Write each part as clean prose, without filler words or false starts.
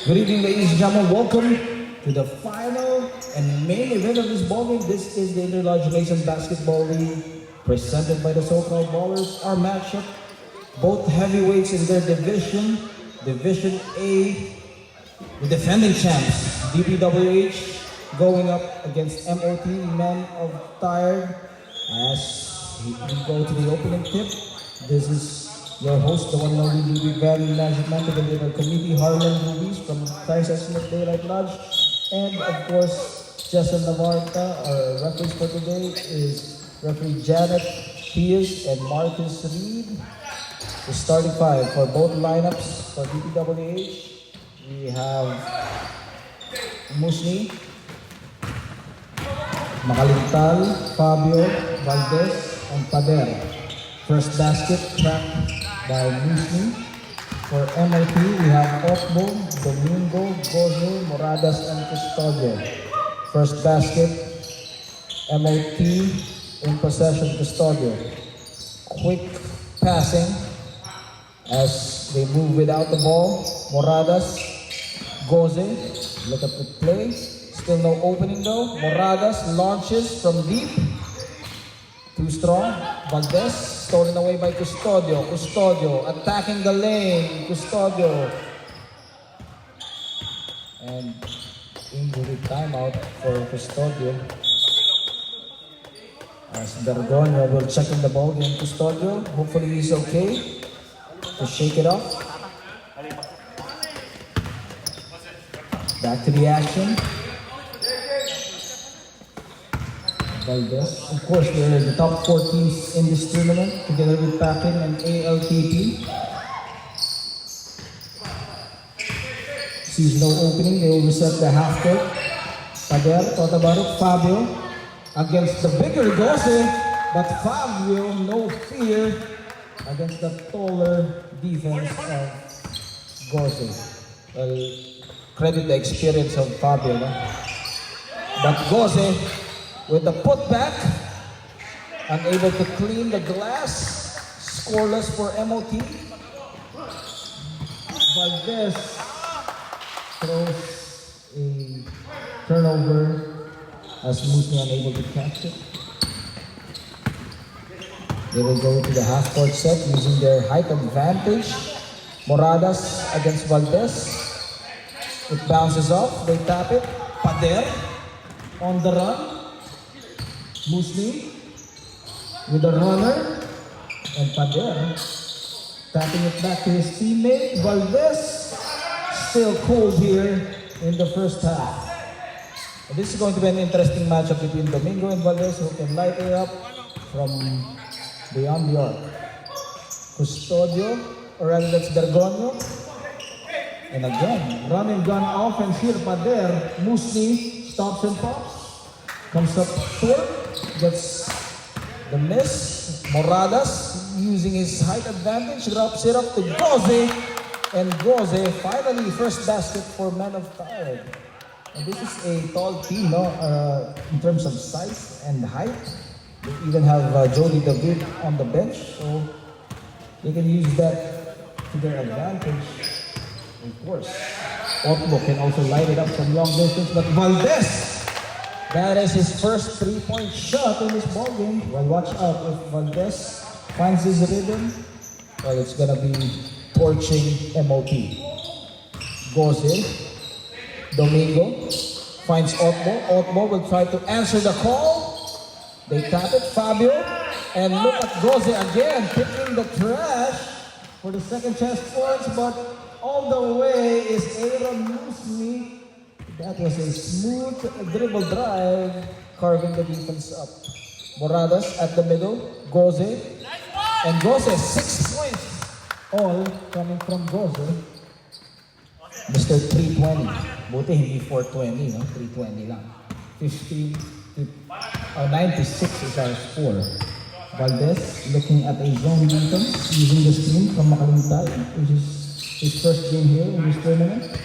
Good evening, ladies and gentlemen. Welcome to the final and main event of this ballgame. This is the Interlodge Mason Basketball League presented by the so-called Ballers. Our matchup, both heavyweights in their division, Division A, the defending champs, DPWH, going up against MOT, Men of Tired. As we go to the opening tip, this is your host, the one and only Ruby Van Management of the Little Committee, Harlan Rubies from Texas Smith Daylight Lodge. And of course, Jason Navarta, our referees for today is referee Janet Pius and Marcus Reed. The starting five for both lineups for DPWH. We have Musni, Makalintal, Fabio, Valdez, and Pader. First basket cracked by Musni. For MLP, we have Otbo, Domingo, Gozo, Moradas, and Custodio. First basket, MLP in possession, Custodio. Quick passing as they move without the ball. Moradas, Goze, look at the play. Still no opening though. Moradas launches from deep. Too strong. Valdez, stolen away by Custodio. Custodio attacking the lane. Custodio. And injury timeout for Custodio. As Bergoño will check in the ball game. Custodio, hopefully he's okay to shake it off. Back to the action. Valdez. Of course, they're the top 4 teams in this tournament, together with Packin and ALTP. Sees no opening, they will reset the half court. Pader, thought about it. Fabio against the bigger Goze, but Fabio, no fear against the taller defense of Goze. Well, credit the experience of Fabio, no? But Goze, with the putback, unable to clean the glass, scoreless for MOT. Valdez throws a turnover as Musni unable to catch it. They will go to the half-court set using their height advantage. Moradas against Valdez. It bounces off, they tap it. Pader on the run. Musni with a runner, and Pader tapping it back to his teammate. Valdez still cold here in the first half. And this is going to be an interesting matchup between Domingo and Valdez, who can light it up from beyond the arc. Custodio, or rather that's Bergoño. And again, run and gun offense here. Pader, Musni stops and pops. Comes up short, gets the miss. Moradas, using his height advantage, drops it up to Goze. And Goze, finally, first basket for Men of Tired. And this is a tall team, no? In terms of size and height. They even have Jody David on the bench, so they can use that to their advantage. Of course, Otbo can also light it up from long distance, but Valdez, that is his first 3-point shot in this ballgame. Well, watch out if Valdez finds his rhythm. Well, it's gonna be torching MOT. Goes in. Domingo finds Otbo. Otbo will try to answer the call. They tap it. Fabio. And look at Goze again, picking the trash for the second chance points, but all the way is Aaron Musni. That was a smooth dribble drive, carving the defense up. Moradas at the middle, Goze. And Goze, 6 points. All coming from Goze. Mr. 320. Buti hindi 420, no? 320 lang. 15, 96 is our score. Valdez looking at a zone defense, using the screen from Makalintal, which is his first game here in this tournament.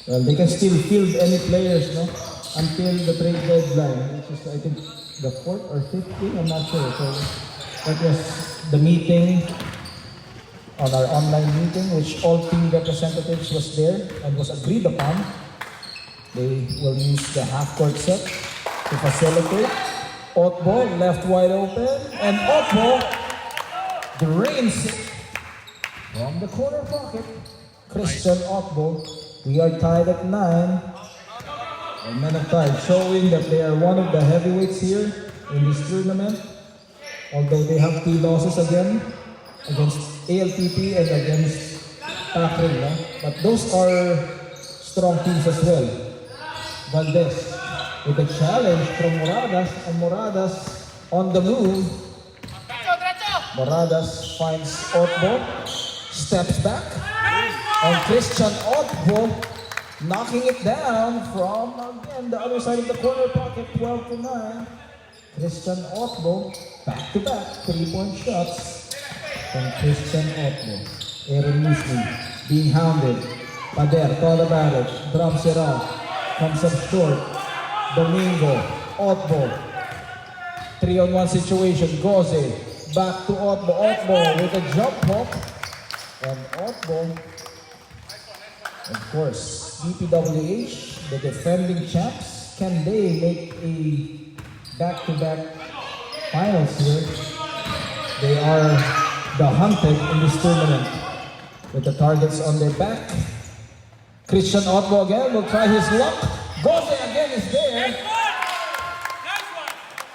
Well, they can still field any players, no? Until the trade deadline, which is, I think, the 4th or 5th game, I'm not sure. So that was the meeting on our online meeting, which all team representatives was there and was agreed upon. They will use the half-court set to facilitate. Otbo left wide open, and Otbo drains it from the corner pocket. Christian Otbo. We are tied at 9. And men of tide showing that they are one of the heavyweights here in this tournament. Although they have 2 losses again against ALPP and against Takrin. No? But those are strong teams as well. Valdez with a challenge from Moradas, and Moradas on the move. Moradas finds Otbo, steps back, and Christian Otbo knocking it down from, again, the other side of the corner pocket, 12 to 9. Christian Otbo, back-to-back 3-point shots from Christian Otbo. Aaron Muslim being hounded. Pader thought about it, drops it off, comes up short. Domingo, Otbo, 3-on-1 situation. Goze, back to Otbo. Otbo with a jump hook, and Otbo, of course, DPWH, the defending champs. Can they make a back-to-back finals here? They are the hunted in this tournament with the targets on their back. Christian Otbo again will try his luck. Goze again is there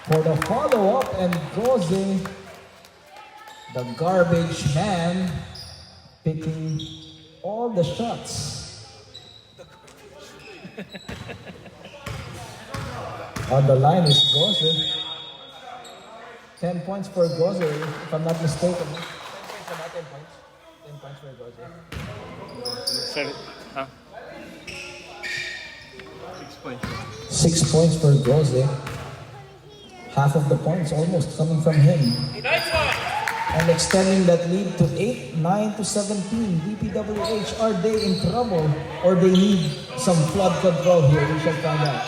for the follow-up, and Goze, the garbage man, picking all the shots. On the line is Goze. 10 points for Goze, if I'm not mistaken. 10 points. 10 points for Goze. 7, huh? 6 points. 6 points for Goze. Half of the points almost coming from him. And extending that lead to 8, 9 to 17. DPWH, are they in trouble or they need some flood control here? We shall find out.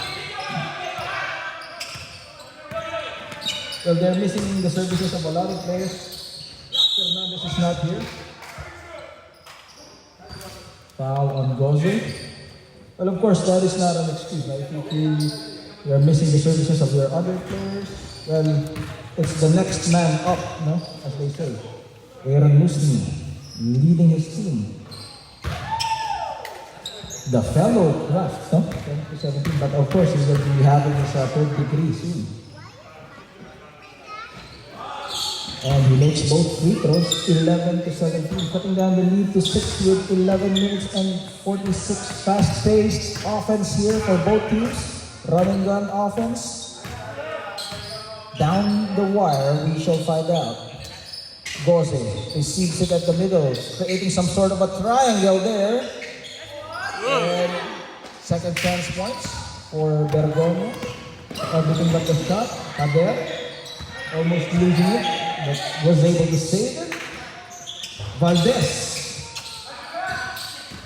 Well, they're missing the services of a lot of players. Fernandez is not here. Foul on Goze. Well, of course, that is not an excuse. Right? If you feel you are missing the services of your other players, well, it's the next man up, no? As they say. Aaron Musni leading his team. The fellow Kraft, no? 10 to 17, but of course he's going to be having his third degree soon. And he makes both free throws, 11 to 17, cutting down the lead to 6 with 11 minutes and 46. Fast-paced offense here for both teams. Running gun offense. Down the wire, we shall find out. Goze receives it at the middle, creating some sort of a triangle there. And second chance points for Bergono. Everything but the shot. Pader almost losing it, but was able to save it. Valdez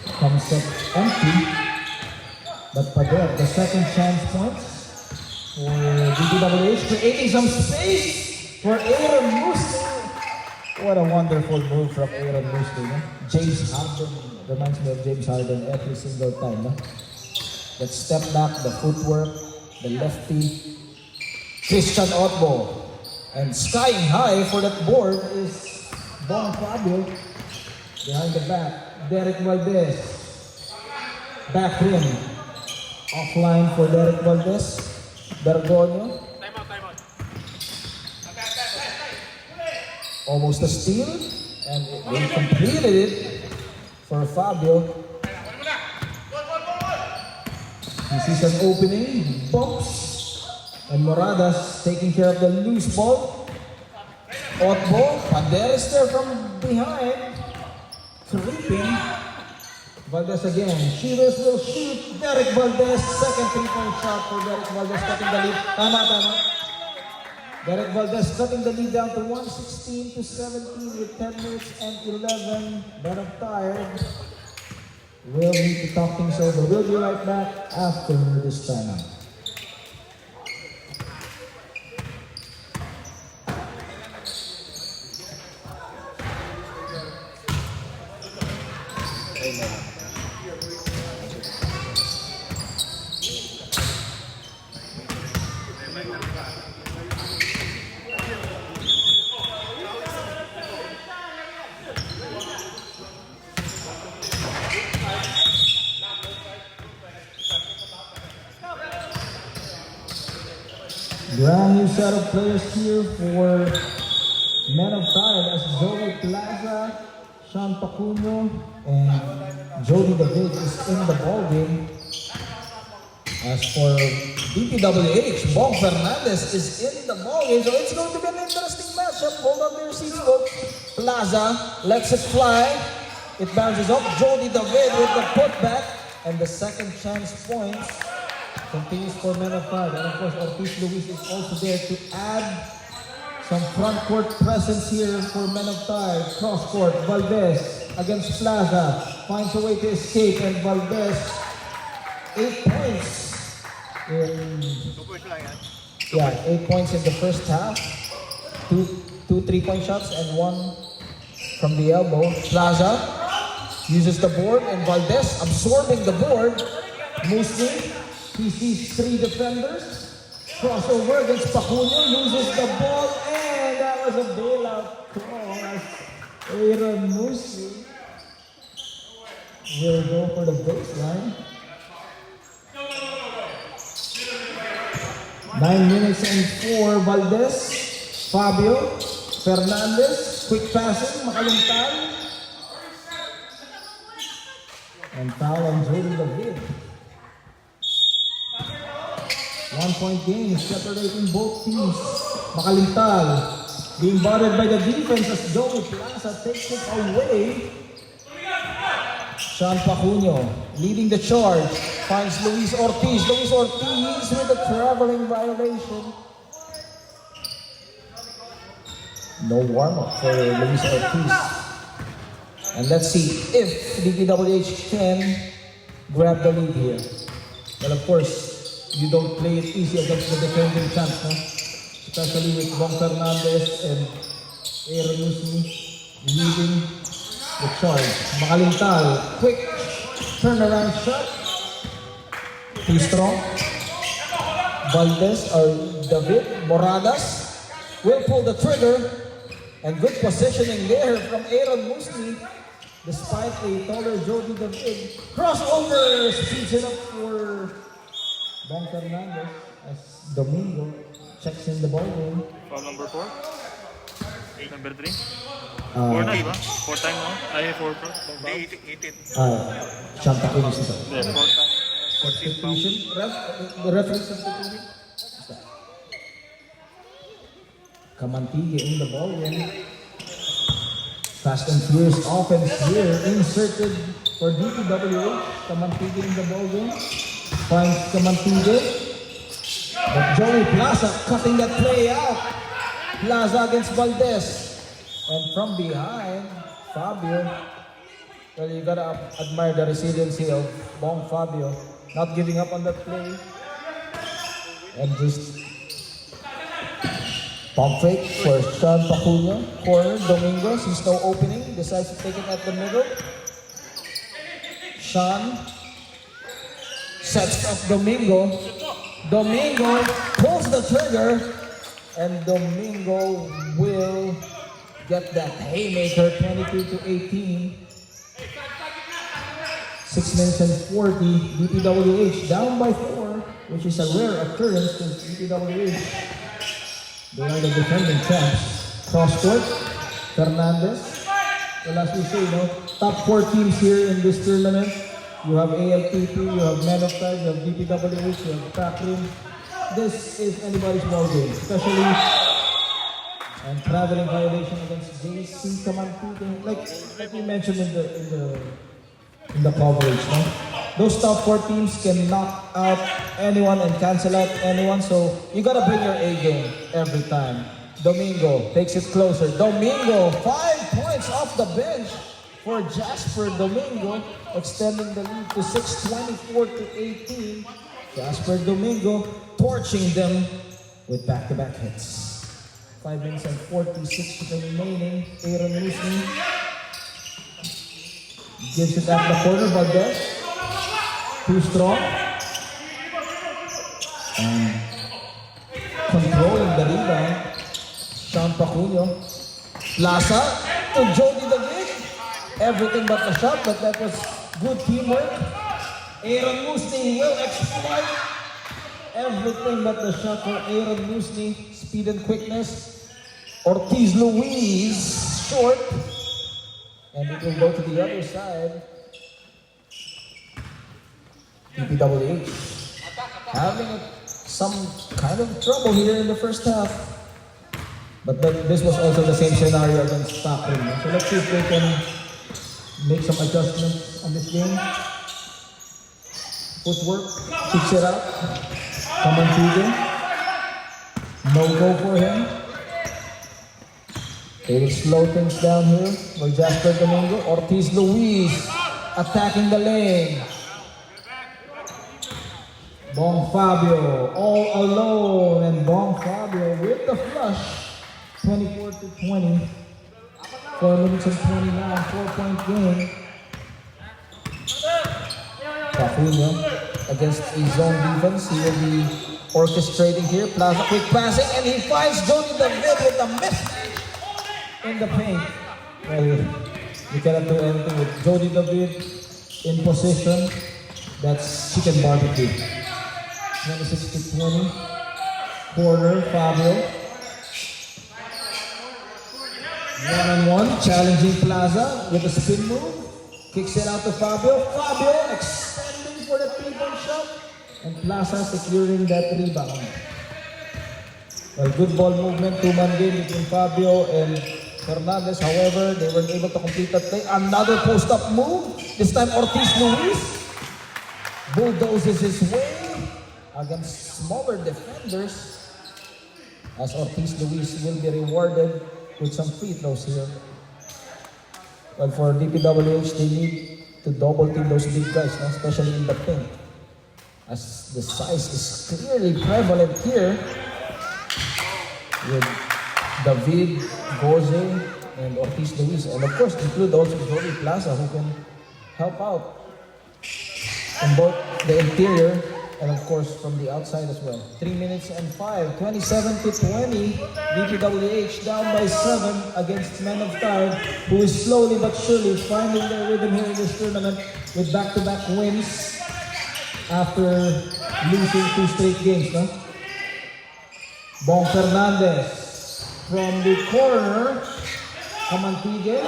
comes up empty, but Pader, the second chance points for DPWH, creating some space for Aaron Muslim. What a wonderful move from Aaron Muslim. No? James Harden reminds me of James Harden every single time. No? That step back, the footwork, the lefty. Christian Otbo. And skying high for that board is Bon Fabio. Behind the back, Derek Valdez. Back rim. Offline for Derek Valdez. Bergono. Almost a steal. And they completed it for Fabio. He sees an opening. Bumps. And Moradas taking care of the loose ball. Otbo, Pader is there from behind. Creeping. Valdez again. Shooters will shoot. Derek Valdez, second 3-point shot for Derek Valdez, cutting the lead. Tama. Derek Valdez cutting the lead down to 116 to 17 with 10 minutes and 11. But I'm tired. We'll need to talk things over. We'll be right back after this timeout. Brand new set of players here for Men of Tide as Joey Plaza, Sean Pacuno, and Jody David is in the ballgame. As for DPWH, Bong Fernandez is in the ballgame, so it's going to be an interesting matchup. Hold on to your seats, folks. Plaza lets it fly. It bounces off. Jody David with the putback, and the second chance points continues for Men of Tide. And of course, Ortiz Luis is also there to add some front court presence here for Men of Tide. Cross court, Valdez against Plaza. Finds a way to escape, and Valdez 8 points in 8 points in the first half. Two 3-point shots and one from the elbow. Plaza uses the board, and Valdez absorbing the board. Musli, he sees 3 defenders. Crossover against Pacuno, loses the ball, and that was a bailout call as Aaron Musli will go for the baseline. 9 minutes and 4, Valdez, Fabio, Fernandez, quick passing, Makalungtan. And foul on Jody David. 1-point game separating both teams. Makalintal being bothered by the defense as Joey Plaza takes it away. Sean Pacuno leading the charge. Finds Luis Ortiz. Luis Ortiz with a traveling violation. No warm-up for Luis Ortiz. And let's see if DPWH can grab the lead here. Well, of course, you don't play it easy against the defending champs, no? Especially with Bong Fernandez and Aaron Musli leading the charge. Makalintal, quick turnaround shot. Too strong. Valdez or David Moradas will pull the trigger, and good positioning there from Aaron Musli despite a taller Jody David. Crossover speeds it up for Bong Fernandez as Domingo checks in the ball game. Foul number 4. Number 3. 4 na, diba? 4 time mo? Ay, 4 pro. 18. Sean Pacuno is Yeah, 4 time. 14 pounds. The referee substitution. Kamantigue in the ball game. Fast and furious offense here inserted for DPWH. Kamantigue in the ball game. Finds Kamantigue. But Joey Plaza cutting that play out. Plaza against Valdez. And from behind, Fabio. Well, you gotta admire the resiliency of Bong Fabio. Not giving up on that play. And just pump fake for Sean Pacuno. Corner, Domingo sees no opening. Decides to take it at the middle. Sean sets up Domingo. Domingo pulls the trigger, and Domingo will get that haymaker, 22-18. 6 minutes and 40. DPWH down by 4, which is a rare occurrence because DPWH, they are the defending champs. Cross court, Fernandez. Well, as we say, top 4 teams here in this tournament. You have ALTP, you have Men of Tide, you have DPWH, you have Takrim. This is anybody's ball game, especially and traveling violation against JC Kamantigue. Like we mentioned in the coverage, no? Those top 4 teams can knock out anyone and cancel out anyone, so you gotta bring your A game every time. Domingo takes it closer. Domingo, 5 points off the bench for Jasper Domingo, extending the lead to 6-24-18. Jasper Domingo torching them with back-to-back hits. 5 minutes and 46 remaining. Aaron Musli Gives it at the corner, Valdez. Too strong. And controlling the rebound. Sean Pacunio. Plaza to Jody David. Everything but the shot, but that was good teamwork. Aaron Musney will exploit everything but the shot for Aaron Musney. Speed and quickness. Ortiz Luis, short. And it will go to the other side. DPWH having some kind of trouble here in the first half. But this was also the same scenario against Stockholm. So let's see if they can make some adjustments on this game. Footwork, kicks it out. Kamantigan. No go for him. They will slow things down here for Jasper Domingo. Ortiz Luis attacking the lane. Bong Fabio all alone, and Bong Fabio with the flush. 24-20. 4 minutes and 29, 4-point game. Pacunio against a zone defense. He will be orchestrating here. Plaza quick passing, and he finds Jody David with a miss in the paint. Well, you cannot do anything with Jody David in position. That's chicken barbecue. 26-20. Corner, Fabio. One-on-one, challenging Plaza with a spin move. Kicks it out to Fabio. Fabio extending for the three-point shot. And Plaza securing that rebound. Well, good ball movement, two-man game between Fabio and Fernandez. However, they weren't able to complete that play. Another post-up move. This time Ortiz Luis bulldozes his way against smaller defenders. As Ortiz Luis will be rewarded with some free throws here. Well, for DPWH, they need to double team those big guys, no? Especially in the paint. As the size is clearly prevalent here with David, Goze, and Ortiz Luis. And of course, include also Joey Plaza, who can help out in both the interior and of course from the outside as well. 3 minutes and 5, 27-20. DPWH down by 7 against Men of Tide, who is slowly but surely finding their rhythm here in this tournament with back-to-back wins after losing 2 straight games. No? Bong Fernandez from the corner. Kamantige,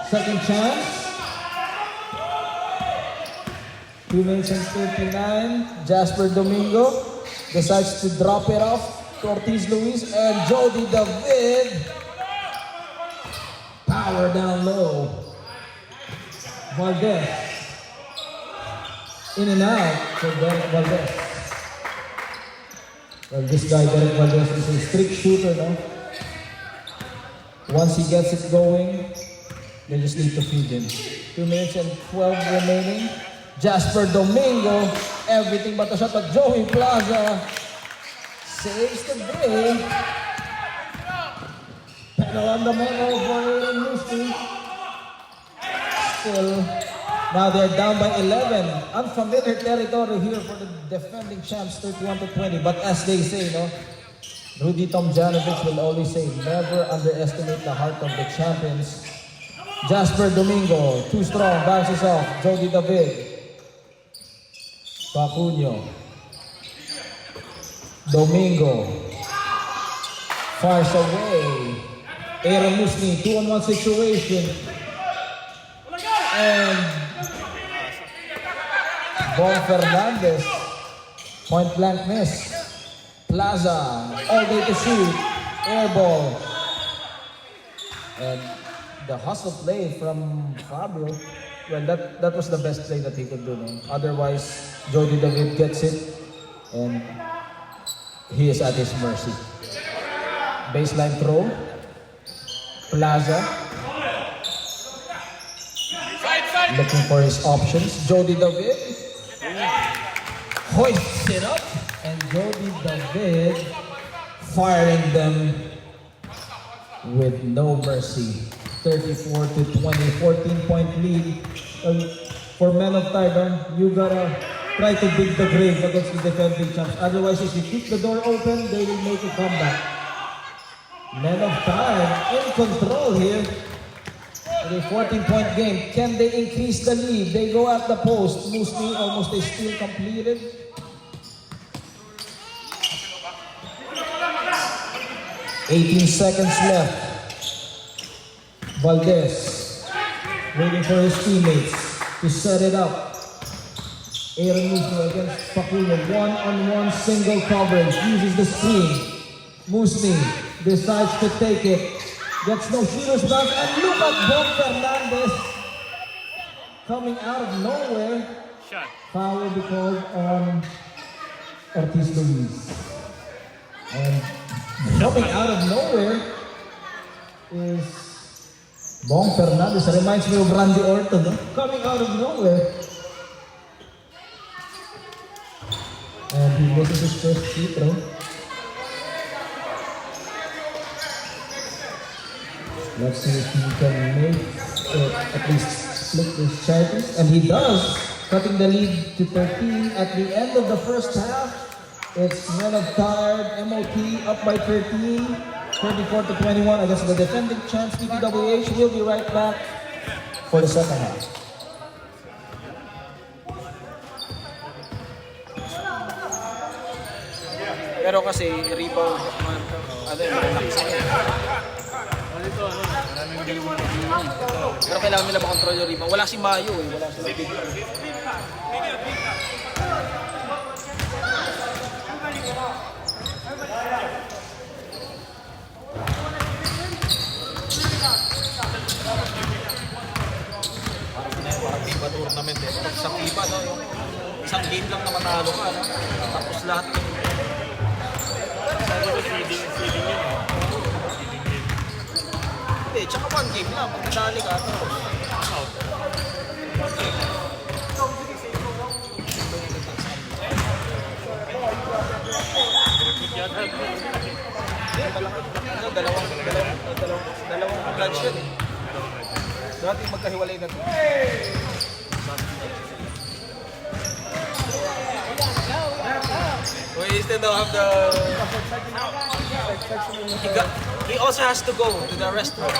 second chance. 2 minutes and 39. Jasper Domingo decides to drop it off to Ortiz Luis, and Jody David. Power down low. Valdez. In and out for Derek Valdez. Well, this guy, Derek Valdez, is a strict shooter, no? Once he gets it going, they just need to feed him. 2 minutes and 12 remaining. Jasper Domingo, everything but a shot, but Joey Plaza saves the day. Pero on the mono for Aaron Musney. Still, now they're down by 11. Unfamiliar territory here for the defending champs, 31-20. But as they say, no, Rudy Tomjanovich will always say, never underestimate the heart of the champions. Jasper Domingo, too strong, bounces off. Jody David. Pacunio. Domingo. Fires away. Aaron Musney, 2-on-1 situation. And Bong Fernandez. Point blank miss. Plaza, all day to shoot. Air ball. And the hustle play from Fabio. Well, that was the best play that he could do. No? Otherwise, Jody David gets it, and he is at his mercy. Baseline throw. Plaza. Looking for his options. Jody David. Hoists it up, and Jody David firing them with no mercy. 34-20, 14-point lead for men of Tiger, you gotta try to dig the grave against the defending champs. Otherwise, if you keep the door open, they will make a comeback. Men of Time in control here. In a 14-point game. Can they increase the lead? They go at the post. Musni almost a steal completed. "18 seconds left. Valdez waiting for his teammates to set it up. Aaron Musni against Pacuno. One-on-one single coverage. Uses the screen. Musni decides to take it. Gets no shooter's bounce. And look at Bob Fernandez coming out of nowhere. Shot. Foul will be called on Ortiz Luis. And coming out of nowhere is Bong Fernandez. Reminds me of Randy Orton. No? Coming out of nowhere. And he misses his first free throw. Let's see if he can make at least split his chances. And he does, cutting the lead to 13 at the end of the first half. It's Men of Tired, MOT up by 13, 34-21 against the defending champs, DPWH. We'll be right back for the second half. Pero kasi rebound, ano yun, relax na yun. Pero kailangan nila makontrol yung rebound. Wala si Mayo eh, wala si Big. Parang FIBA tournament eh. Sa FIBA, no? Yung isang game lang na matalo ka, no? Tapos lahat yung Feeding yun. hindi, tsaka one game lang. Pag nadali ka, Out. dalawang bloodshed eh. Dati magkahiwalay na ito. We still don't have the... He also has to go to the restroom.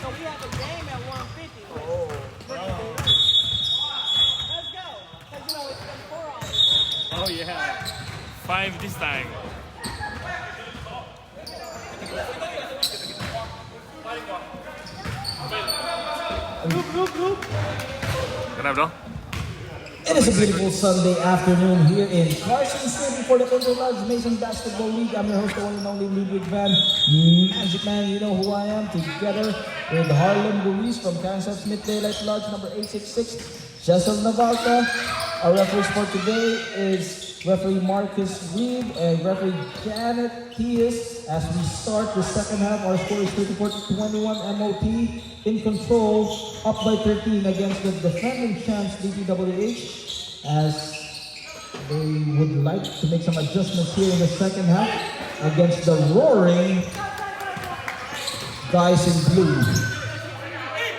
So we have a game at 150. Oh. Let's go. Because you know it's been 4 hours. Oh yeah. 5 this time. Good bro. It is a beautiful Sunday afternoon here in Carson City for the Interlodge Mason Basketball League. I'm your host, the one and only Ludwig Van Magic Man. You know who I am. Together with Harlem Luis from Kansas Smith Daylight Lodge, number 866, Cecil Navalta. Our referees for today is referee Marcus Reed and referee Janet Tias. As we start the second half, our score is 34-21. MOT in control, up by 13 against the defending champs DPWH, as they would like to make some adjustments here in the second half against the roaring guys in blue.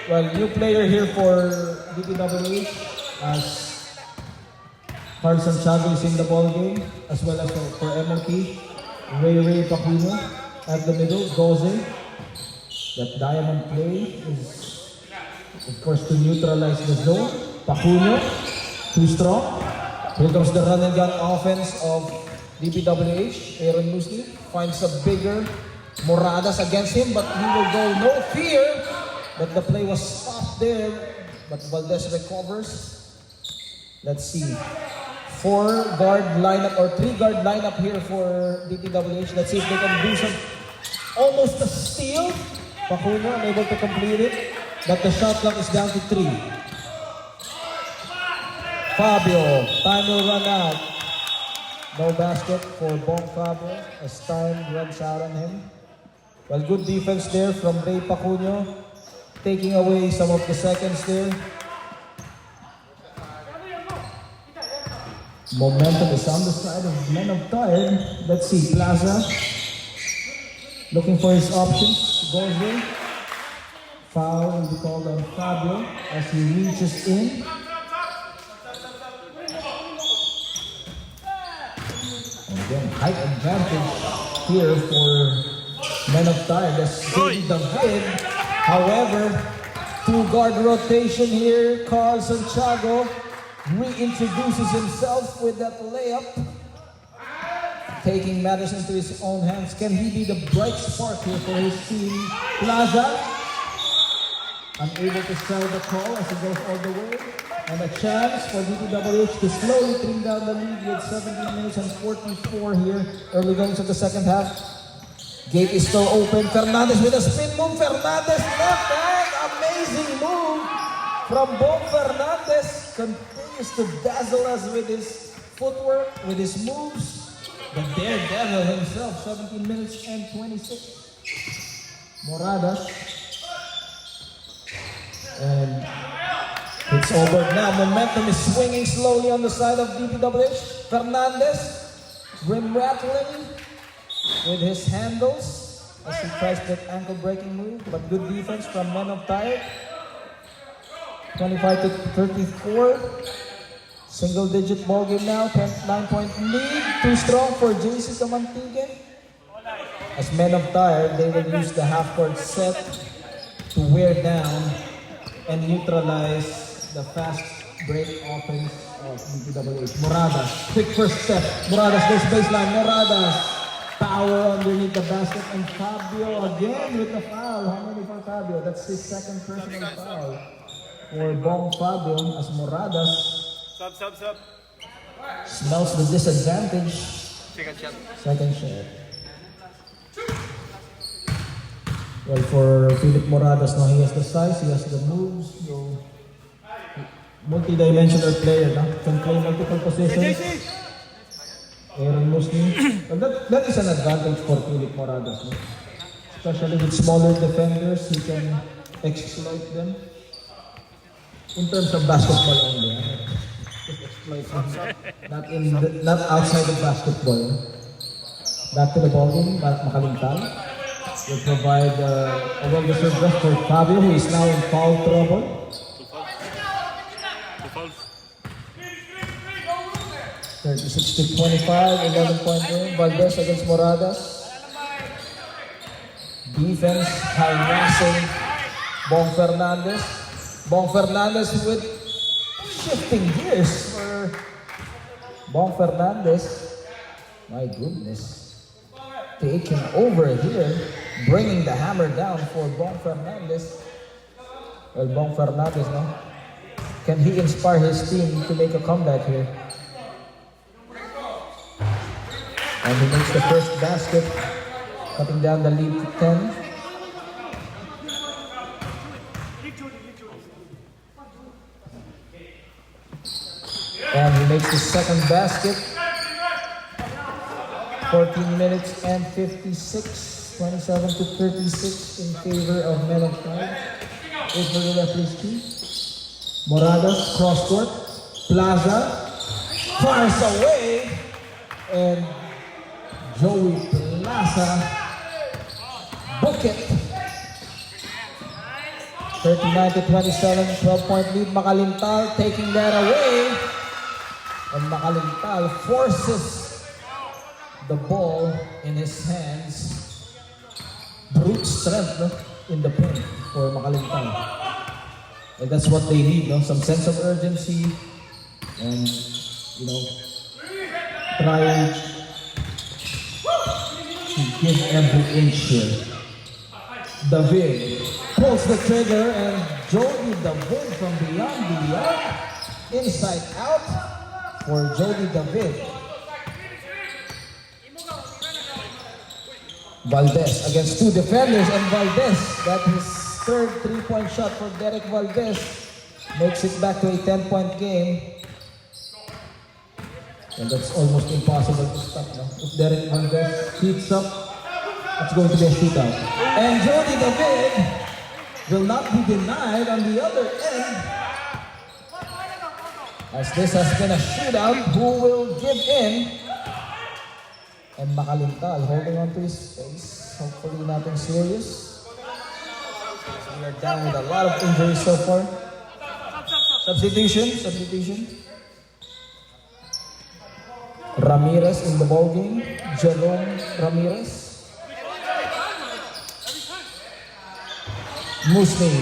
Well, new player here for DPWH as Carlson Chago is in the ball game, as well as for MOT, Ray Pacuno at the middle, Goze. That diamond play is, of course, to neutralize the zone. Pacuno, too strong. Here comes the run and gun offense of DPWH. Aaron Musni finds a bigger Moradas against him, but he will go no fear. But the play was stopped there, but Valdez recovers. Let's see. 4-guard lineup or 3-guard lineup here for DPWH. Let's see if they can do some, almost a steal. Pacuno unable to complete it, but the shot clock is down to 3. Fabio, time will run out. No basket for Bong Fabio as time runs out on him. Well, good defense there from Ray Pacuno, taking away some of the seconds there. Momentum is on the side of Men of Tired. Let's see, Plaza looking for his options. Goes in. Foul will be called on Fabio as he reaches in. And again, height advantage here for Men of Tyre. That's Jody David. However, two-guard rotation here. Carl Santiago reintroduces himself with that layup, taking matters into his own hands. Can he be the bright spark here for his team? Plaza, unable to sell the call as he goes all the way. And a chance for DPWH to slowly bring down the lead with 17 minutes and 44 here. Early goings of the second half. Gate is still open. Fernandez with a spin move. Fernandez left hand. Amazing move from Bo Fernandez. Continues to dazzle us with his footwork, with his moves. The daredevil himself, 17 minutes and 26. Moradas. And it's over now. Momentum is swinging slowly on the side of DPWH. Fernandez, rim rattling with his handles as he tries that ankle breaking move, but good defense from Men of Tyre. 25 to 34. Single digit ball game now, 9-point lead. Too strong for JC Camantigue. As Men of Tyre, they will use the half-court set to wear down and neutralize the fast break offense of DPWH. Moradas, quick first step. Moradas goes baseline. Moradas, power underneath the basket, and Fabio again with the foul. How many for Fabio? That's his second personal foul for Bong Fabio as Moradas Sub. smells the disadvantage. Second shot. Second shot. Well, for Philip Moradas, now he has the size, he has the moves, so multi-dimensional player, no? Can play multiple positions. Aaron Muslim. Well, that is an advantage for Philip Moradas, no? Especially with smaller defenders, he can exploit them. In terms of basketball only, just exploit them. Not outside of basketball. Back to the ball game, Makalintal will provide a well-deserved rest for Fabio, who is now in foul trouble. Two fouls. 36 to 25, 11-point game. Valdez against Moradas. Defense harassing Bong Fernandez. Bong Fernandez with shifting gears for Bong Fernandez. My goodness. Taking over here, bringing the hammer down for Bong Fernandez. Well, Bong Fernandez, no? Can he inspire his team to make a comeback here? And he makes the first basket, cutting down the lead to 10. And he makes the second basket. 14 minutes and 56, 27 to 36 in favor of Men of Tyre. Is for the referee's key. Moradas, cross court. Plaza, fires away. And Joey Plaza, book it. 39 to 27, 12-point lead. Makalintal taking that away. And Makalintal forces the ball in his hands. Brute strength, no? In the paint for Makalintal. And that's what they need, no? Some sense of urgency and, you know, try to give every inch here. David pulls the trigger and Jody David from beyond the arc. Inside out for Jody David. Valdez against two defenders, and Valdez, that his third three-point shot for Derek Valdez, makes it back to a 10-point game. And that's almost impossible to stop now. If Derek Valdez heats up, it's going to be a shootout. And Jody David will not be denied on the other end. As this has been a shootout, who will give in? And Makalintal holding on to his face. Hopefully nothing serious. We are down with a lot of injuries so far. Substitution. Ramirez in the ball game. Jerome Ramirez. Musni.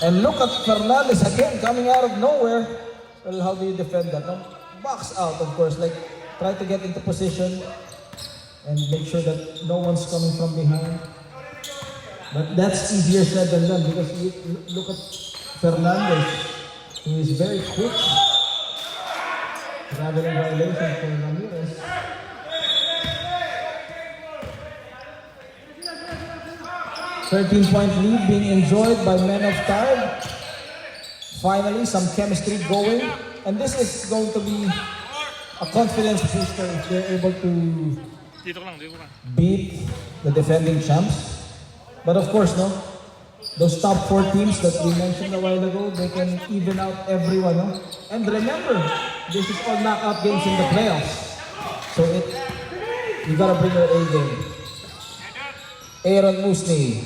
And look at Fernandez again coming out of nowhere. Well, how do you defend that? No? Box out, of course. Like, try to get into position and make sure that no one's coming from behind. But that's easier said than done because you look at Fernandez, who is very quick. Traveling violation for Ramirez. .13 lead being enjoyed by Men of Tide. Finally, some chemistry going. And this is going to be a confidence booster if they're able to Dito ko lang. beat the defending champs. But of course, no, those top 4 teams that we mentioned a while ago, they can even out everyone. No? And remember, this is all knockout games in the playoffs. So you gotta bring your A game. Aaron Musni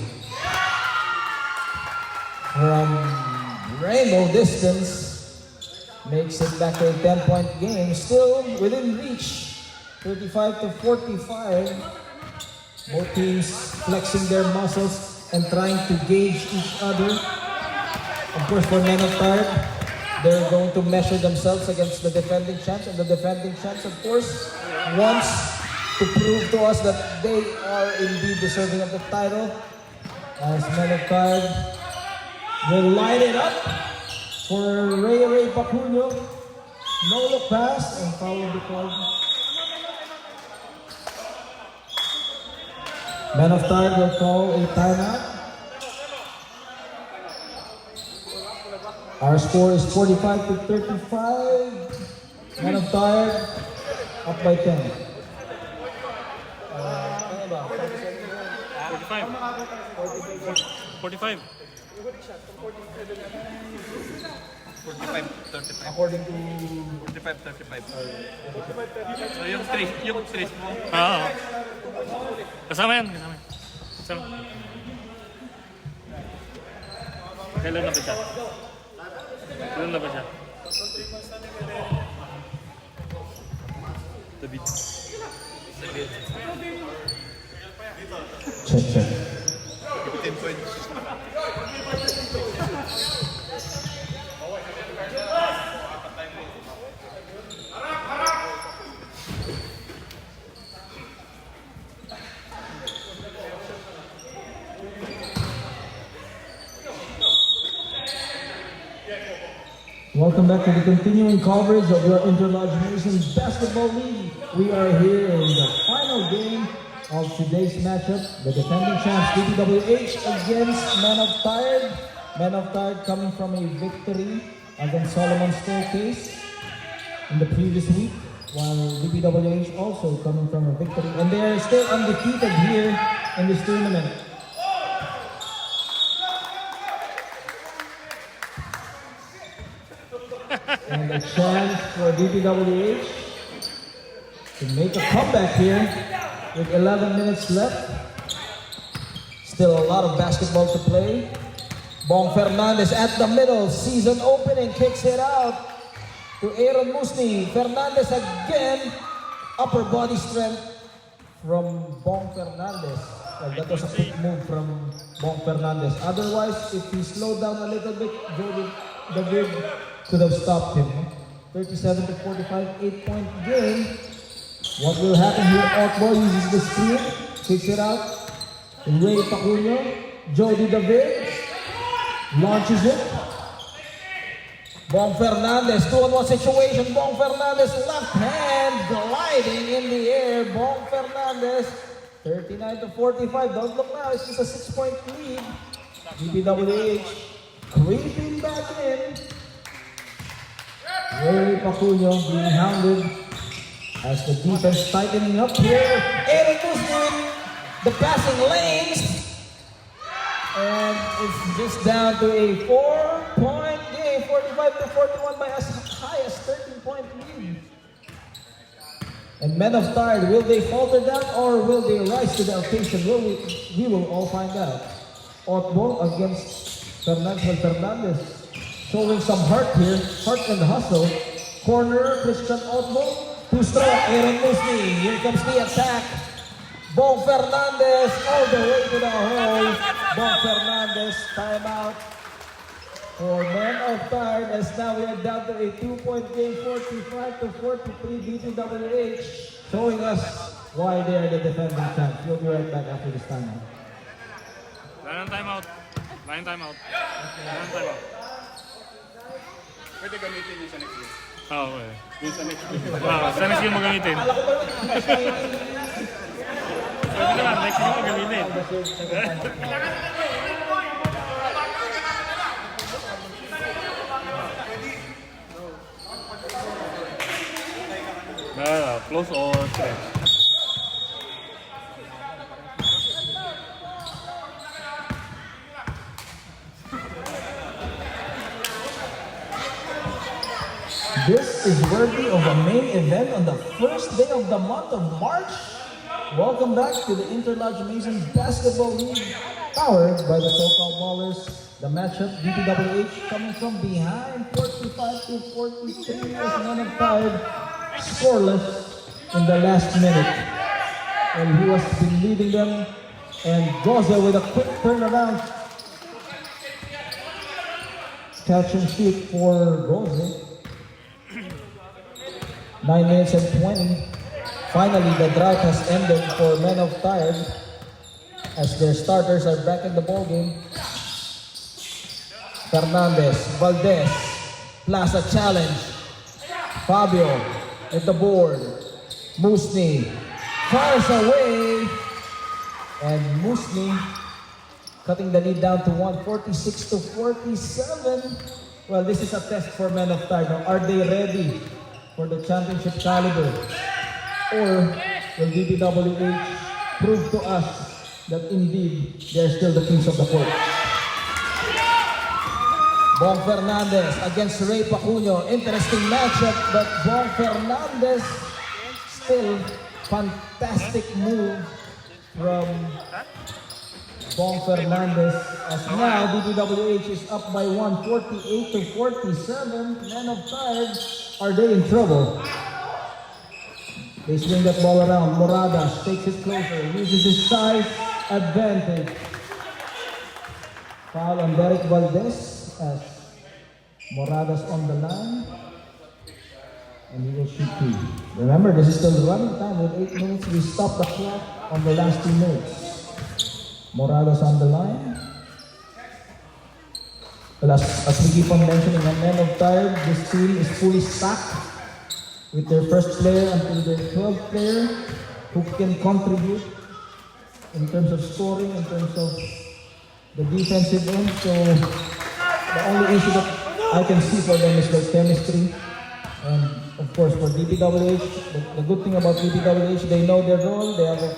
from rainbow distance makes it back to a 10-point game. Still within reach, 35 to 45. Both teams flexing their muscles and trying to gauge each other. Of course, for Men of Tide, they're going to measure themselves against the defending champs. And the defending champs, of course, wants to prove to us that they are indeed deserving of the title. As Men of Tide will line it up for Ray Pacunio. No look pass and foul will be called. Men of Tide will call a timeout. Our score is 45 to 35. Men of Tide up by 10. 45. 45-35. According to 45-35. So yung trace mo. Oo. Kasama yan. Kailan na ba siya? David. check. 10 points. Welcome back to the continuing coverage of your Interlodge Nation Basketball League. We are here in the final game of today's matchup. The defending champs DPWH against Men of Tide. Men of Tide coming from a victory against Solomon Staircase in the previous week, while DPWH also coming from a victory. And they are still undefeated here in this tournament. And a chance for DPWH to make a comeback here with 11 minutes left. Still a lot of basketball to play. Bong Fernandez at the middle, season opening, kicks it out to Aaron Musni. Fernandez again, upper body strength from Bong Fernandez. Well, that was a quick move from Bong Fernandez. Otherwise, if he slowed down a little bit, Jody David could have stopped him. 37 to 45, 8-point game. What will happen here? Otbo uses the screen, kicks it out. Ray Pacunio, Jody David launches it. Bong Fernandez, 2-on-1 situation. Bong Fernandez, left hand gliding in the air. Bong Fernandez, 39 to 45. Don't look now, it's just a 6-point lead. DPWH creeping back in. Ray Pacunio being hounded as the defense tightening up here. Aaron Musni, the passing lanes. And it's just down to a 4-point game, 45 to 41 by as high as 13-point lead. And Men of Tide, will they falter down or will they rise to the occasion? We will all find out. Otbo against Fernandez showing some heart here, heart and hustle. Corner, Christian Otbo. Too strong, Aaron Musni. Here comes the attack. Bong Fernandez all the way to the hole. Bong Fernandez, timeout for men of Tide, as now we are down to a 2-point game, 45-43 DPWH, showing us why they are the defending champs. We'll be right back after this timeout. Line timeout. Line timeout. Line timeout. Pwede gamitin niyo sa next week. Ah, okay. Yung sa next week. Sa next game mo gamitin. Pwede naman, next game mo gamitin. Close or stretch? This is worthy of a main event on the first day of the month of March. Welcome back to the Interlodge Mason Basketball League, powered by the so-called Ballers. The matchup, DPWH coming from behind, 45-43 as men of Tide, scoreless in the last minute. And he was been leading them, and Goza with a quick turnaround. Catch and shoot for Goza. 9 minutes and 20. Finally, the drought has ended for men of Tide as their starters are back in the ballgame. Fernandez, Valdez, Plaza challenge. Fabio at the board. Musni fires away. And Musni cutting the lead down to 146-47. Well, this is a test for men of Tide. Now, are they ready for the championship caliber? Or will DPWH prove to us that indeed they're still the kings of the court? Bong Fernandez against Ray Pacuno. Interesting matchup, but Bong Fernandez still fantastic move from Bong Fernandez, as now DPWH is up by 148-47. Men of Tide, are they in trouble? They swing that ball around. Moradas takes it closer, uses his size advantage. Foul on Derek Valdez as Moradas on the line. And he will shoot two. Remember, this is still running time with 8 minutes. We stop the clock on the last 2 minutes. Moradas on the line. Well, as we keep on mentioning, on Men of Tide, this team is fully stacked with their first player until their 12th player who can contribute in terms of scoring, in terms of the defensive end. So the only issue that I can see for them is their chemistry. And of course for DPWH, the good thing about DPWH, they know their role. They have a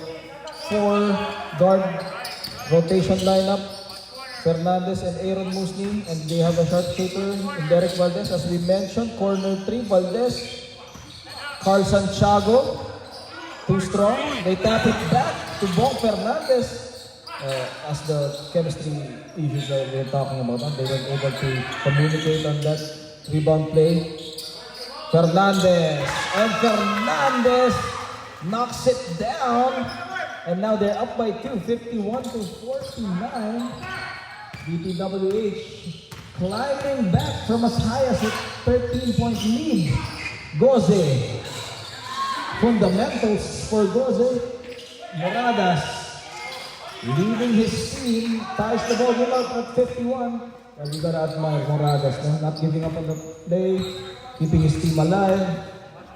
4-guard rotation lineup, Fernandez and Aaron Musni, and they have a sharpshooter in Derek Valdez, as we mentioned. Corner 3, Valdez, Carl Santiago, too strong. They tap it back to Bong Fernandez. As the chemistry issues that we're talking about, they weren't able to communicate on that rebound play. Fernandez, and Fernandez knocks it down. And now they're up by 2, 51-49. DPWH climbing back from as high as a 13-point lead. Goze. Fundamentals for Goze. Moradas leading his team. Ties the ball out at 51. Well, we gotta admire Moradas, no? Not giving up on the play, keeping his team alive.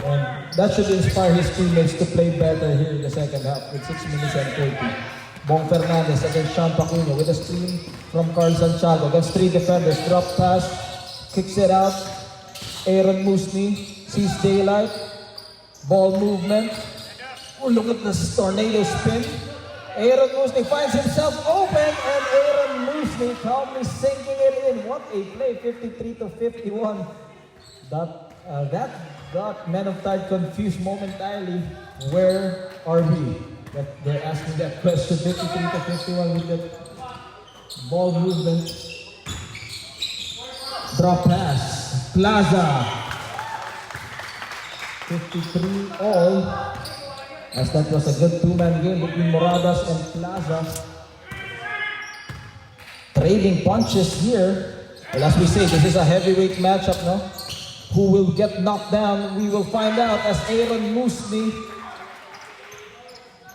And that should inspire his teammates to play better here in the second half with 6 minutes and 30. Bong Fernandez against Sean Pacuno with a screen from Carl Santiago against 3 defenders. Drop pass, kicks it out. Aaron Musni sees daylight. Ball movement. Oh, look at this tornado spin. Aaron Musni finds himself open, and Aaron Musni calmly sinking it in. What a play, 53-51. That got Men of Tide confused momentarily. Where are we? That they're asking that question, 53-51 with that Ball movement. Drop pass. Plaza. 53 all. As that was a good two-man game between Moradas and Plaza. Trading punches here. Well, as we say, this is a heavyweight matchup, no? Who will get knocked down? We will find out as Aaron Musni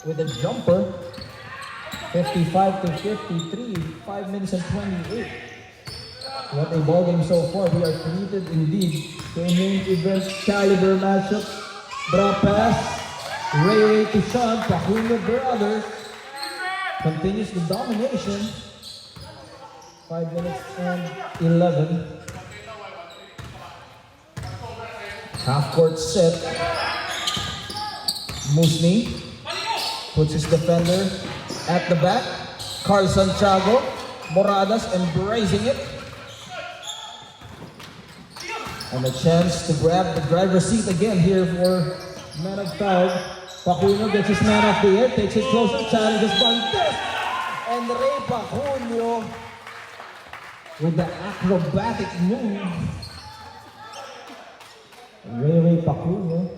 with a jumper. 55 to 53, 5 minutes and 28. What a ball game so far. We are treated indeed to a main event caliber matchup. Drop pass. Ray to Sean. Pacuna brothers continues the domination. 5 minutes and 11. Half court set. Musni puts his defender at the back. Carl Santiago. Moradas embracing it. And a chance to grab the driver's seat again here for man of tag. Pacuna gets his man off the air, takes it closer, challenges Valdez. And Ray Pacuna with the acrobatic move. Ray Pacuna.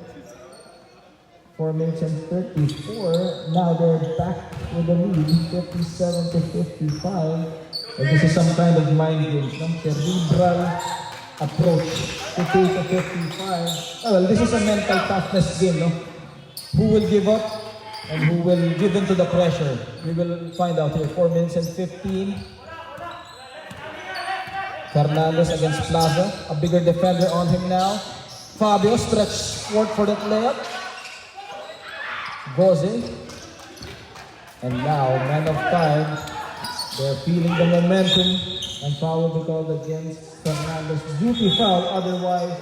4 minutes and 34. Now they're back with the lead, 57 to 55. And this is some kind of mind games, no? Cerebral approach, 58 to 55. Oh, well, this is a mental toughness game, no? Who will give up and who will give in to the pressure? We will find out here. 4 minutes and 15. Fernandez against Plaza. A bigger defender on him now. Fabio stretched forward for that layup. Goze. And now, man of time. They're feeling the momentum. And foul will be called against Fernandez. Duty foul, otherwise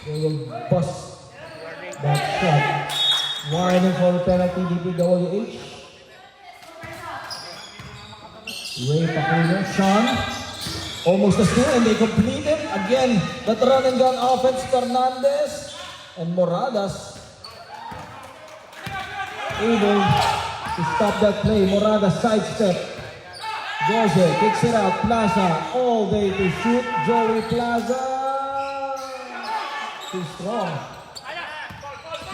they will bust that shot. Warning for the penalty, DPWH. Ray Pacuna, Sean. Almost a steal and they complete it. Again, that run and gun offense, Fernandez and Moradas able to stop that play. Moradas sidestep. Goze kicks it out. Plaza all day to shoot. Joey Plaza. Too strong.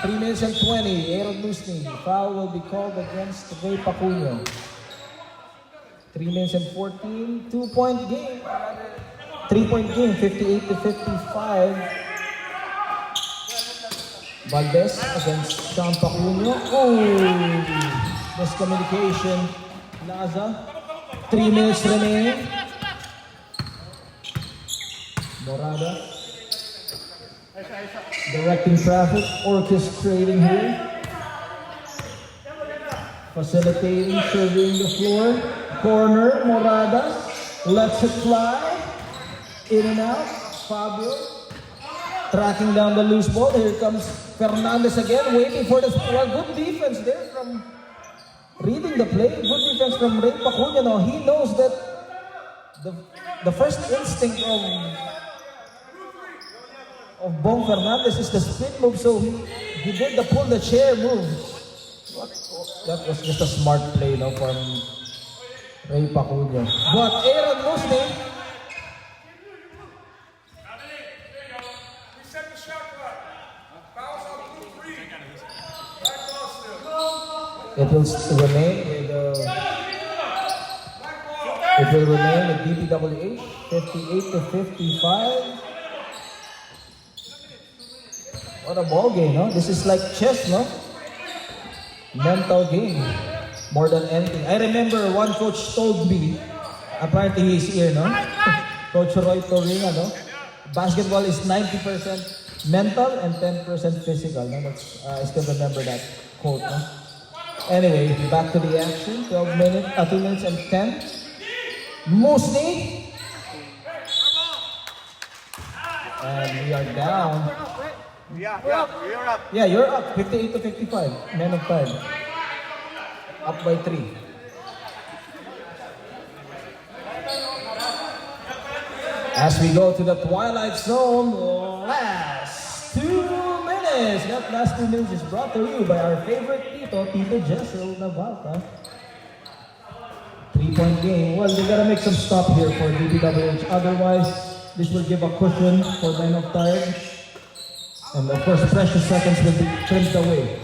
3 minutes and 20. Aaron Musni. Foul will be called against Ray Pacuna. 3 minutes and 14. 2-point game. 3-point game. 58 to 55. Valdez against Sean Pacuna. Oh! Miscommunication. Plaza. 3 minutes remaining. Morada directing traffic, orchestrating here. Facilitating, surveying the floor. Corner, Morada lets it fly. In and out. Fabio tracking down the loose ball. Here comes Fernandez again, waiting for the well, good defense there from reading the play. Good defense from Ray Pacuna. Now he knows that the first instinct of Bong Fernandez is the spin move, so he did the pull the chair move. That was just a smart play, no, from Ray Pacuna. But Aaron Musni. It will remain with DPWH 58 to 55. What a ball game, no? This is like chess, no? Mental game more than anything. I remember one coach told me, apparently he's here, no? Coach Roy Torringa, no? Basketball is 90% mental and 10% physical. No? That's, I still remember that quote, no? Anyway, back to the action. 2 minutes and 10. Musni. And we are down. You're up. Yeah, you're up. 58 to 55. Men of time. Up by 3. As we go to the Twilight Zone, last 2 minutes. That last 2 minutes is brought to you by our favorite Tito Jessel Navarta. 3 3-point game. Well, they gotta make some stop here for DPWH. Otherwise, this will give a cushion for Men of Tired. And of course, precious seconds will be trimmed away.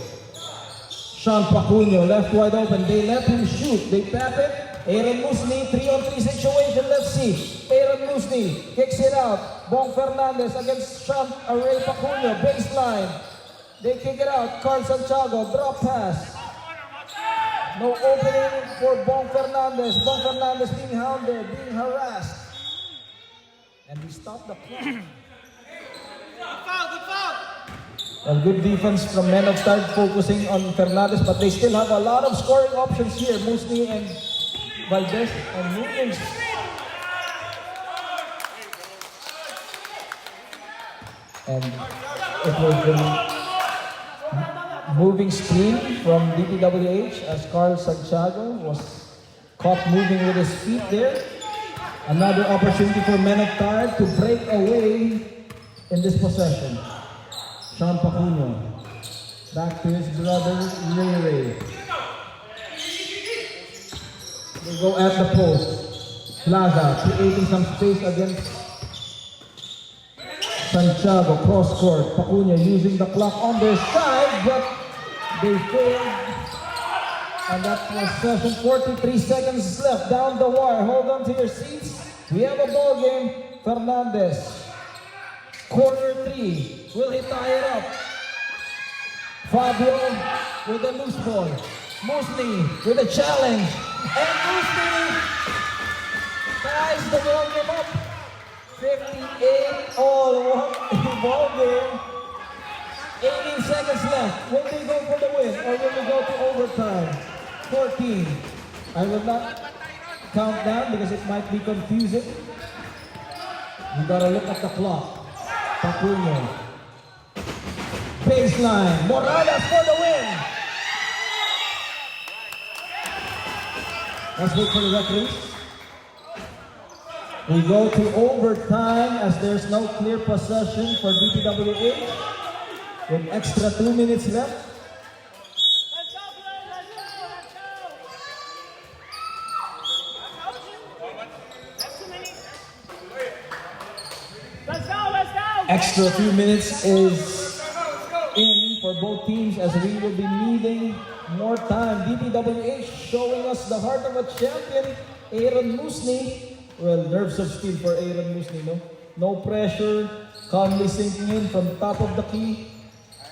Sean Pacunio left wide open. They let him shoot. They tap it. Aaron Musni, 3-on-3 situation. Let's see. Aaron Musni kicks it out. Bong Fernandez against Sean Ray Pacunio. Baseline. They kick it out. Carl Santiago, drop pass. No opening for Bong Fernandez. Bong Fernandez being hounded, being harassed. And we stop the clock. Good foul, good foul. Well, good defense from Men of Tired focusing on Fernandez, but they still have a lot of scoring options here. Musni and Valdez and Nunez. And it was a moving screen from DPWH as Carl Santiago was caught moving with his feet there. Another opportunity for Men of Tired to break away in this possession. Sean Pacunio back to his brother Ray. They go at the post. Plaza creating some space against Santiago, cross court. Pacunio using the clock on their side, but they failed. And that was session. 43 seconds left down the wire. Hold on to your seats. We have a ball game. Fernandez. Corner 3. Will he tie it up? Fabio with a loose ball. Musni with a challenge. And Musni ties the ball game up. 58 all. What a ball game. 18 seconds left. Will they go for the win or will we go to overtime? 14. I will not count down because it might be confusing. You gotta look at the clock. Pacunio. Baseline. Morales for the win. Let's wait for the referees. We go to overtime as there's no clear possession for DPWH. With extra 2 minutes left. Let's go, boys, let's go, let's go. That's too many. Let's go, let's go. Extra 2 minutes is in for both teams as we will be needing more time. DPWH showing us the heart of a champion, Aaron Musni. Well, nerves of steel for Aaron Musni, no? No pressure, calmly sinking in from top of the key.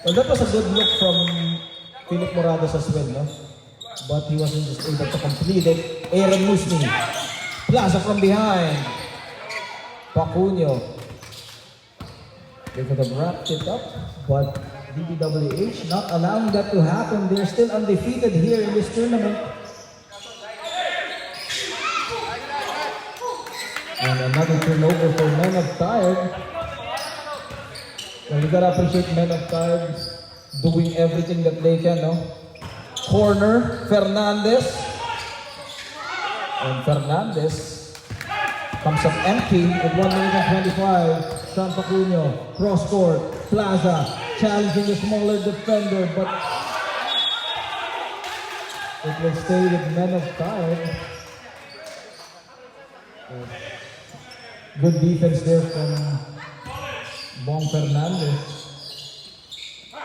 Well, that was a good look from Philip Moradas as well, no? But he wasn't just able to complete it. Aaron Musni. Plaza from behind. Pacunio. They could have wrapped it up, but DPWH not allowing that to happen. They're still undefeated here in this tournament. And another turnover for Men of Tired. Well, you gotta appreciate Men of Tired doing everything that they can, no? Corner, Fernandez. And Fernandez comes up empty with 1 minute and 25. Sean Pacunio, cross court, Plaza, challenging the smaller defender, but it will stay with Men of Tired. Good defense there from Bong Fernandez.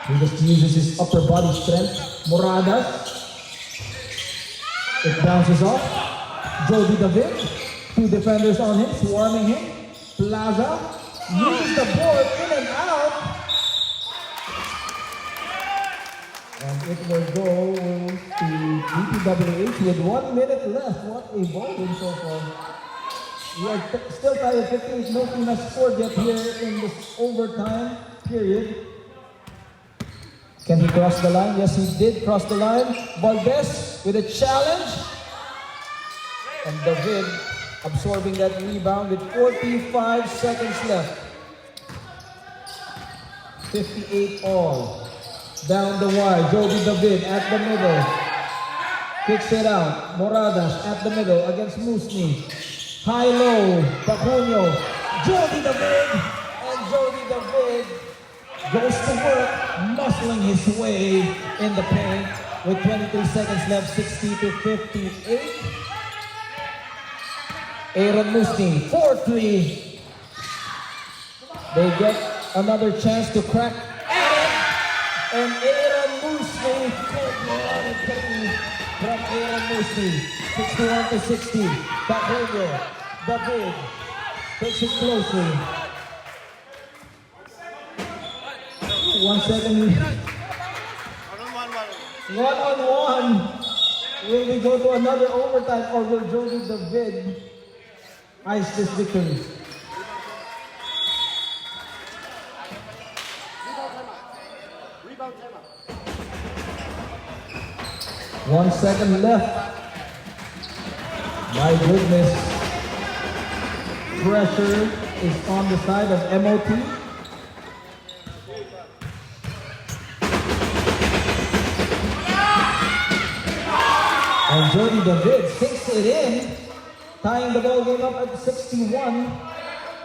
He just uses his upper body strength. Moradas. It bounces off. Jody David. 2 defenders on him, swarming him. Plaza uses the board in and out. And it will go to DPWH with 1 minute left. What a ball game so far. We are still tied at 58. No team has scored yet here in this overtime period. Can he cross the line? Yes, he did cross the line. Valdez with a challenge. And David absorbing that rebound with 45 seconds left. 58 all. Down the wire, Jody David at the middle. Kicks it out. Moradas at the middle against Musni. High-low, Pacunio, Jody David, and Jody David goes to work, muscling his way in the paint with 23 seconds left, 60 to 58. Aaron Musni, 4-3. They get another chance to crack. And Aaron Musni, from Aaron Musni, 61-60. Back over, David takes it closely. 1 second. One-on-one. Will we go to another overtime or will Jody David ice this victory? Rebound timeout. 1 second left. My goodness. Pressure is on the side of MOT. And Jody David sinks it in, tying the ball game up at 61.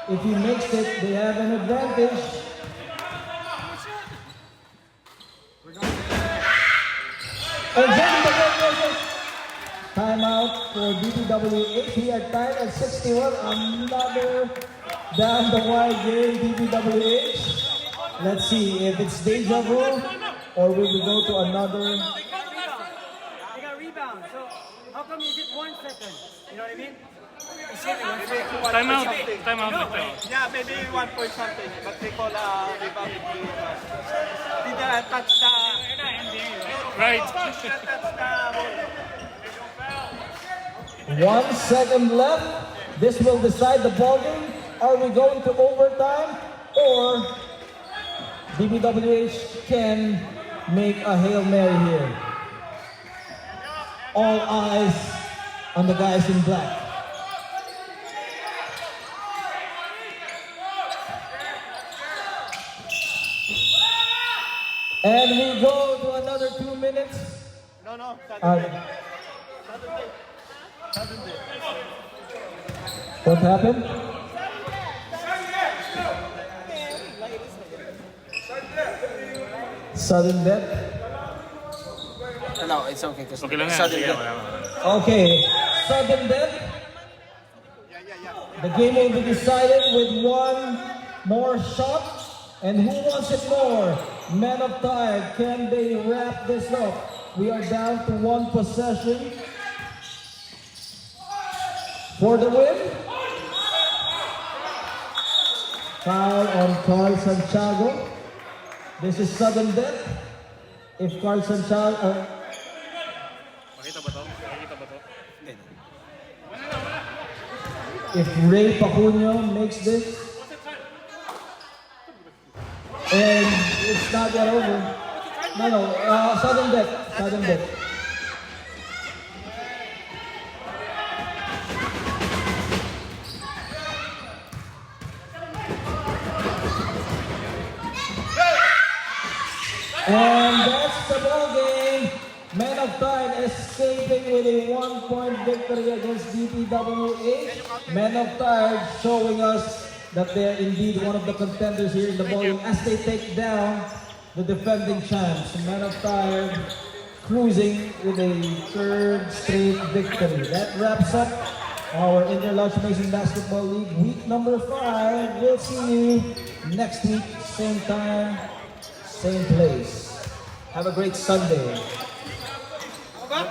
If he makes it, they have an advantage. And Jody David goes it. Timeout for DPWH. We are tied at 61. Another down the wide game, DPWH. Let's see if it's deja vu or will we go to another. They got rebound. So how come you did 1 second? You know what I mean? Time out. Time out. Time out. Yeah, maybe 1 point something, but they call rebound. Did touch the... Right. touch the ball. 1 second left. This will decide the ball game. Are we going to overtime or DPWH can make a Hail Mary here? All eyes on the guys in black. And we go to another 2 minutes. No. What happened? Sudden death. No, it's okay. Okay lang yan. Sudden Sige, death. wala, wala. Okay, sudden death. The game will be decided with one more shot. And who wants it more? Men of Tide, can they wrap this up? We are down to 1 possession. For the win. Foul on Carl Santiago. This is sudden death. If Carl Santiago... Makita ba to? Makita ba to? If Ray Pacunio makes this, and it's not yet over. No, sudden death, sudden death. And that's the ball game. Men of Tide escaping with a 1-point victory against DPWH. Men of Tide showing us that they're indeed one of the contenders here in the ball game as they take down the defending champs. Men of Tide cruising with a 3rd straight victory. That wraps up our Interlodge Mason Basketball League week number 5. We'll see you next week, same time, same place. Have a great Sunday. Come on.